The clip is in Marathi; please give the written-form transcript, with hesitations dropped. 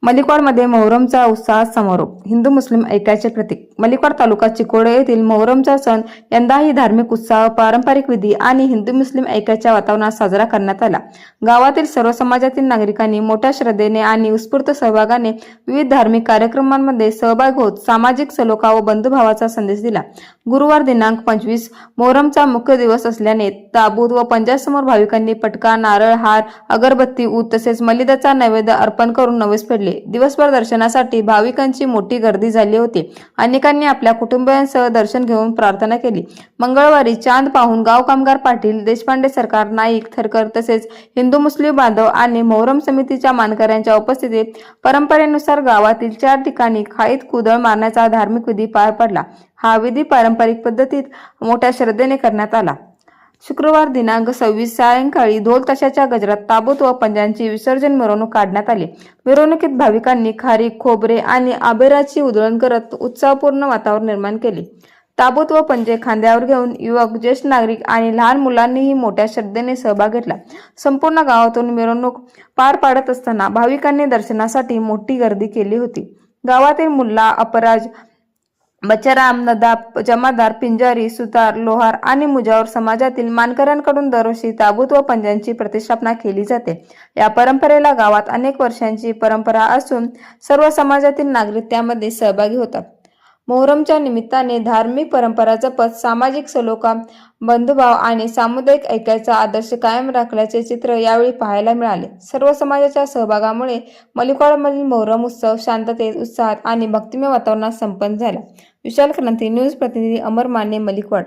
मलिकवाडमध्ये मोहरमचा उत्साहात समारोप. हिंदू मुस्लिम ऐक्याचे प्रतीक. मलिकवाड तालुका चिकोडे येथील मोहरमचा सण यंदाही धार्मिक उत्साह, पारंपरिक विधी आणि हिंदू मुस्लिम ऐक्याच्या वातावरणात साजरा करण्यात आला. गावातील सर्व समाजातील नागरिकांनी मोठ्या श्रद्धेने आणि उत्स्फूर्त सहभागाने विविध धार्मिक कार्यक्रमांमध्ये सहभाग होत सामाजिक सलोखा व बंधुभावाचा संदेश दिला. गुरुवार दिनांक 25 मोहरमचा मुख्य दिवस असल्याने ताबूत व पंजासमोर भाविकांनी पटका, नारळ, हार, अगरबत्ती, ऊद तसेच मलिदाचा नैवेद्य अर्पण करून नवस फेडले. दिवसभर दर्शनासाठी भाविकांची मोठी गर्दी झाली होती. अनेकांनी आपल्या कुटुंबियांसह दर्शन घेऊन प्रार्थना केली. मंगळवारी चांद पाहून गाव कामगार पाटील, देशपांडे, सरकार, नाईक, थरकर तसेच हिंदू मुस्लिम बांधव आणि मोहरम समितीच्या मानकऱ्यांच्या उपस्थितीत परंपरेनुसार गावातील 4 ठिकाणी खाईत कुदळ मारण्याचा धार्मिक विधी पार पडला. हा विधी पारंपरिक पद्धतीत मोठ्या श्रद्धेने करण्यात आला. शुक्रवार दिनांक 26 सायंकाळी ढोल ताशाच्या गजरात ताबूत व पंजांची विसर्जन मिरवणूक काढण्यात आली. मिरवणुकीत भाविकांनी खारीक, खोबरे आणि आबेराची उधळण करत उत्साहपूर्ण वातावरण निर्माण केले. ताबूत व पंजे खांद्यावर घेऊन युवक, ज्येष्ठ नागरिक आणि लहान मुलांनीही मोठ्या श्रद्धेने सहभाग घेतला. संपूर्ण गावातून मिरवणूक पार पाडत असताना भाविकांनी दर्शनासाठी मोठी गर्दी केली होती. गावातील मुल्ला, अपराज, बच्चाराम, नदाब, जमादार, पिंजारी, सुतार, लोहार आणि मुजावर समाजातील मानकऱ्यांकडून दरवर्षी ताबूत व पंजांची प्रतिष्ठापना केली जाते. या परंपरेला गावात अनेक वर्षांची परंपरा असून सर्व समाजातील नागरिक त्यामध्ये सहभागी होतात. मोहरमच्या निमित्ताने धार्मिक परंपरा जपत सामाजिक सलोखा, बंधुभाव आणि सामुदायिक ऐक्याचा आदर्श कायम राखल्याचे चित्र यावेळी पाहायला मिळाले. सर्व समाजाच्या सहभागामुळे मलिकवाडमधील मोहरम उत्सव शांततेत, उत्साहात आणि भक्तिमय वातावरणात संपन्न झाला. विशाल क्रांती न्यूज प्रतिनिधी अमर माने, मलिकवाड.